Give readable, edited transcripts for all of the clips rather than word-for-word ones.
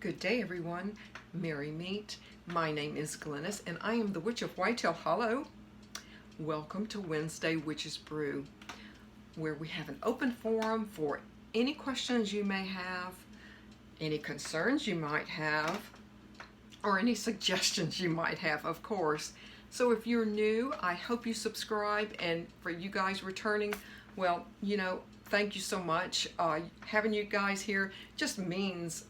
Good day, everyone. Merry meet. My name is Glennis, and I am the Witch of Whitetail Hollow. Welcome to Wednesday Witch's Brew, where we have an open forum for any questions you may have, any concerns you might have, or any suggestions you might have, of course. So if you're new, I hope you subscribe, and for you guys returning, well, thank you so much. Having you guys here just means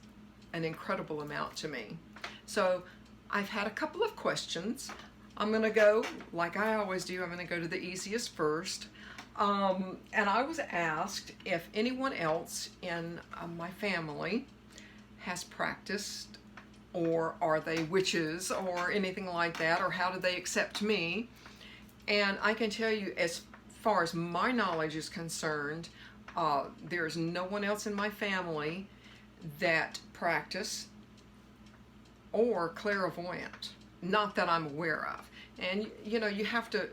an incredible amount to me. So I've had a couple of questions. I'm gonna go, like I always do, I'm gonna go to the easiest first. And I was asked if anyone else in my family has practiced, or are they witches or anything like that, or how do they accept me? And I can tell you, as far as my knowledge is concerned, there's no one else in my family that practice or clairvoyant, not that I'm aware of. And you have to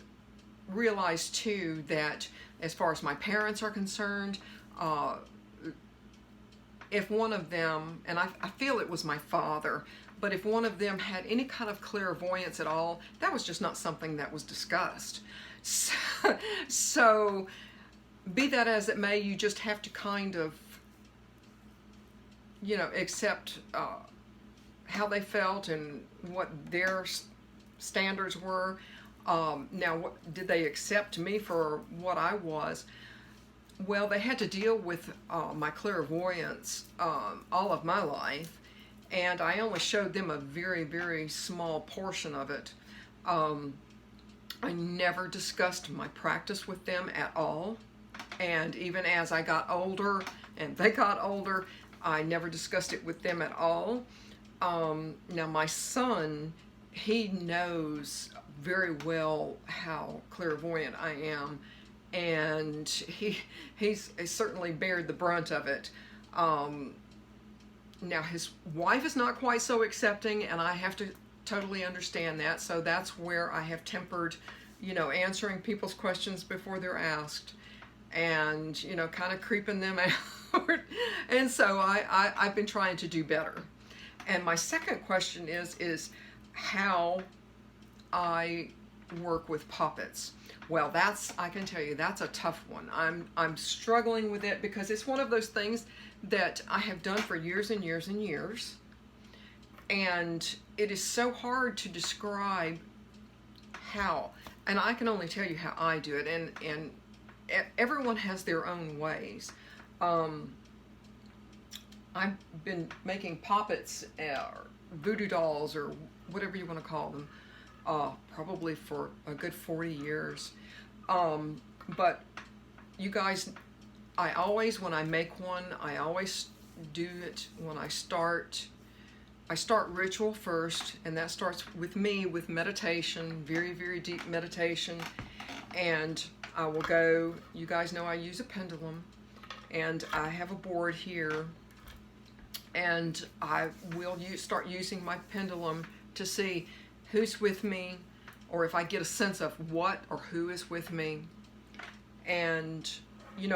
realize too that as far as my parents are concerned, if one of them, and I feel it was my father, but if one of them had any kind of clairvoyance at all, that was just not something that was discussed. So be that as it may, you just have to kind of accept how they felt and what their standards were. Now, did they accept me for what I was? Well, they had to deal with my clairvoyance all of my life, and I only showed them a very, very small portion of it. I never discussed my practice with them at all, and even as I got older and they got older, I never discussed it with them at all. Now my son, he knows very well how clairvoyant I am, and he's certainly bared the brunt of it. Now his wife is not quite so accepting, and I have to totally understand that, so that's where I have tempered, answering people's questions before they're asked, and kind of creeping them out. And so I've been trying to do better. And my second question is how I work with puppets. Well, I can tell you, that's a tough one. I'm struggling with it because it's one of those things that I have done for years and years and years. And it is so hard to describe how. And I can only tell you how I do it. And everyone has their own ways. I've been making poppets, or voodoo dolls, or whatever you want to call them, probably for a good 40 years. But you guys, when I make one, I always do it when I start ritual first, and that starts with me with meditation, very, very deep meditation. And I will go, you guys know I use a pendulum, and I have a board here, and I will start using my pendulum to see who's with me, or if I get a sense of what or who is with me. And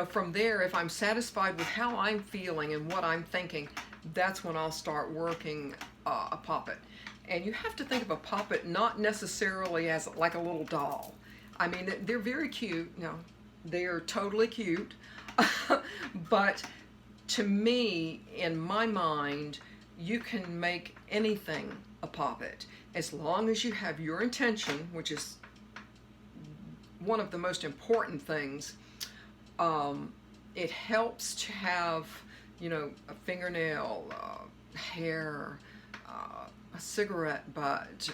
from there, if I'm satisfied with how I'm feeling and what I'm thinking, that's when I'll start working a puppet. And you have to think of a puppet not necessarily as like a little doll. I mean, they're very cute. They are totally cute. But to me, in my mind, you can make anything a puppet as long as you have your intention, which is one of the most important things. It helps to have, a fingernail, hair, a cigarette butt.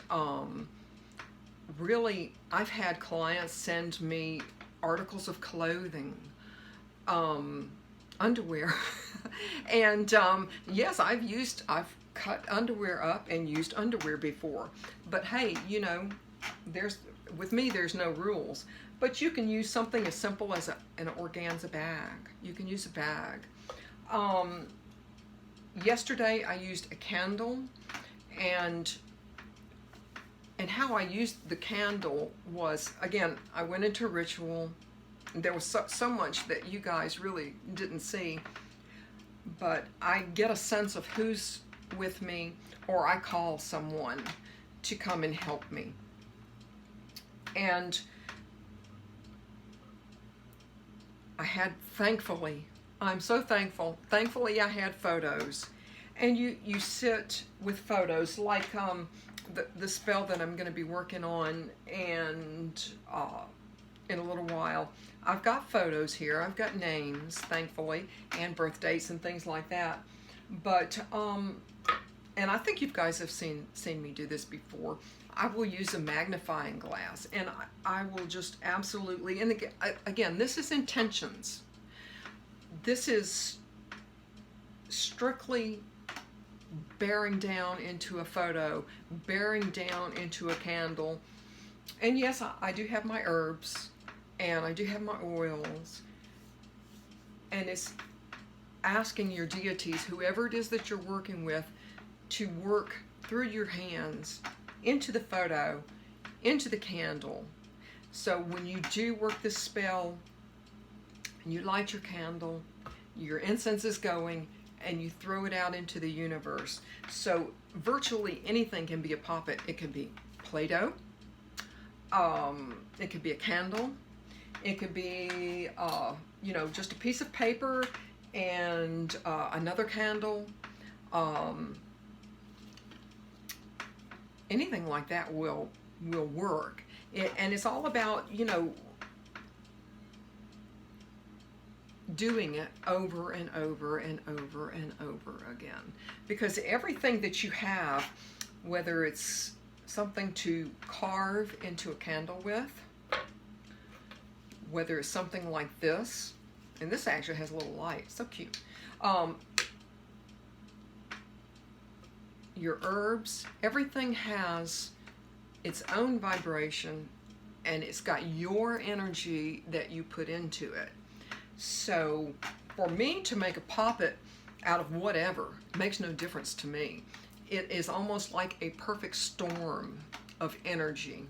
Really, I've had clients send me articles of clothing, underwear. And yes, I've cut underwear up and used underwear before. But hey, with me, there's no rules. But you can use something as simple as an organza bag. You can use a bag. Yesterday, I used a candle, and how I used the candle was, again, I went into ritual. There was so much that you guys really didn't see, but I get a sense of who's with me, or I call someone to come and help me. And I had, thankfully, I'm so thankful, thankfully I had photos. And you sit with photos, like the spell that I'm going to be working on, and in a little while. I've got photos here, I've got names, thankfully, and birth dates and things like that. But, and I think you guys have seen me do this before. I will use a magnifying glass, and I will just absolutely, and again, this is intentions. This is strictly bearing down into a photo, bearing down into a candle. And yes, I do have my herbs, and I do have my oils, and it's asking your deities, whoever it is that you're working with, to work through your hands into the photo, into the candle. So when you do work this spell, and you light your candle, your incense is going, and you throw it out into the universe. So virtually anything can be a poppet. It could be Play-Doh, it could be a candle, it could be you know, just a piece of paper and another candle. Anything like that will work. And it's all about, you know, doing it over and over and over and over again. Because everything that you have, whether it's something to carve into a candle with, whether it's something like this, and this actually has a little light, so cute. Your herbs, everything has its own vibration, and it's got your energy that you put into it. So for me to make a poppet out of whatever makes no difference to me. It is almost like a perfect storm of energy.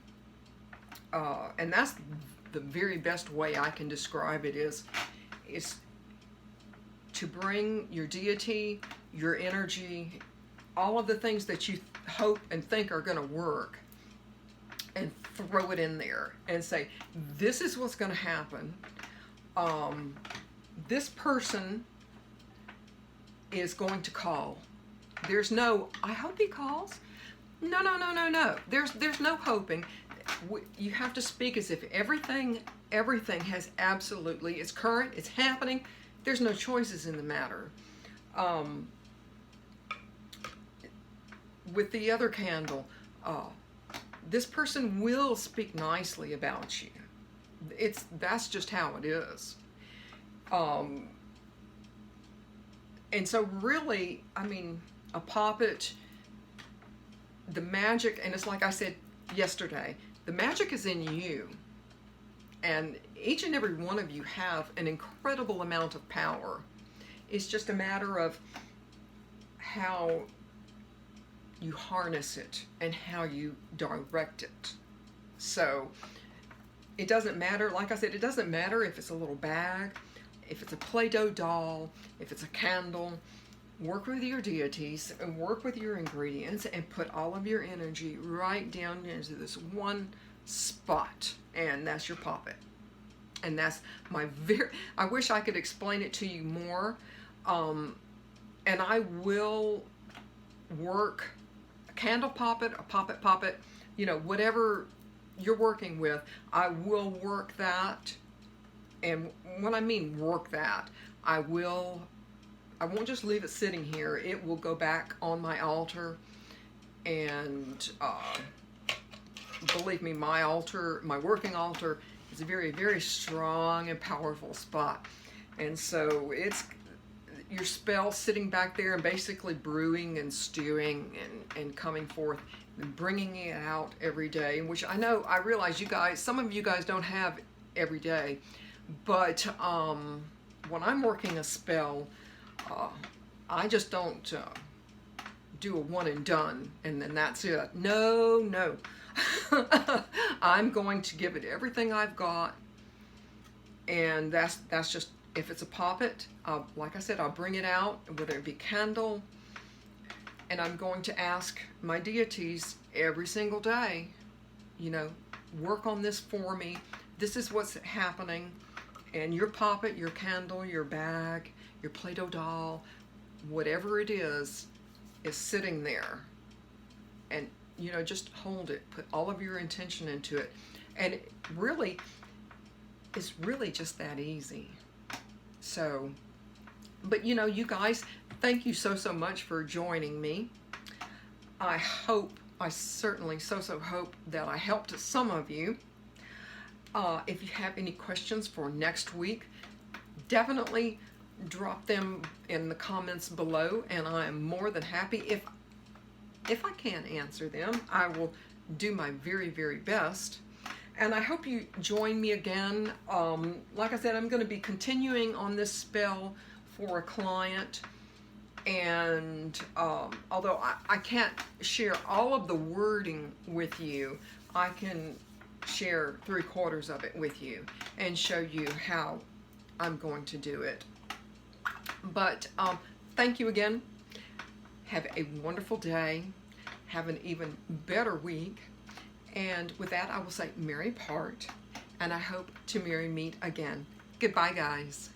And that's the very best way I can describe it, is to bring your deity, your energy, all of the things that you hope and think are going to work, and throw it in there and say, this is what's going to happen. This person is going to call. There's no, I hope he calls. No. There's no hoping. You have to speak as if everything has absolutely, it's current, it's happening. There's no choices in the matter. With the other candle, this person will speak nicely about you. That's just how it is. And so really, I mean, a poppet, the magic, and it's like I said yesterday, the magic is in you. And each and every one of you have an incredible amount of power. It's just a matter of how you harness it and how you direct it. So it doesn't matter, like I said, it doesn't matter if it's a little bag, if it's a Play-Doh doll, if it's a candle. Work with your deities and work with your ingredients and put all of your energy right down into this one spot, and that's your poppet. And that's my I wish I could explain it to you more. And I will work a candle poppet, a poppet, you know, whatever you're working with, I will work that. And when I mean work that, I won't just leave it sitting here. It will go back on my altar. And believe me, my altar, my working altar, is a very, very strong and powerful spot. And so it's your spell sitting back there and basically brewing and stewing and coming forth and bringing it out every day, which I realize you guys, some of you guys don't have every day, but when I'm working a spell, I just don't do a one and done and then that's it. No. I'm going to give it everything I've got, and that's just, if it's a poppet, like I said, I'll bring it out, whether it be candle, And I'm going to ask my deities every single day, you know, work on this for me. This is what's happening. And your poppet, your candle, your bag, your Play-Doh doll, whatever it is sitting there. And, you know, just hold it. Put all of your intention into it. And it really, it's really just that easy. So, but you know, you guys, thank you so much for joining me. I certainly so hope that I helped some of you. If you have any questions for next week, definitely drop them in the comments below, and I am more than happy. If I can answer them, I will do my very best. And I hope you join me again. Like I said, I'm going to be continuing on this spell for a client. And although I can't share all of the wording with you, I can share 3/4 of it with you and show you how I'm going to do it. But thank you again. Have a wonderful day. Have an even better week. And with that, I will say merry part, and I hope to merry meet again. Goodbye, guys.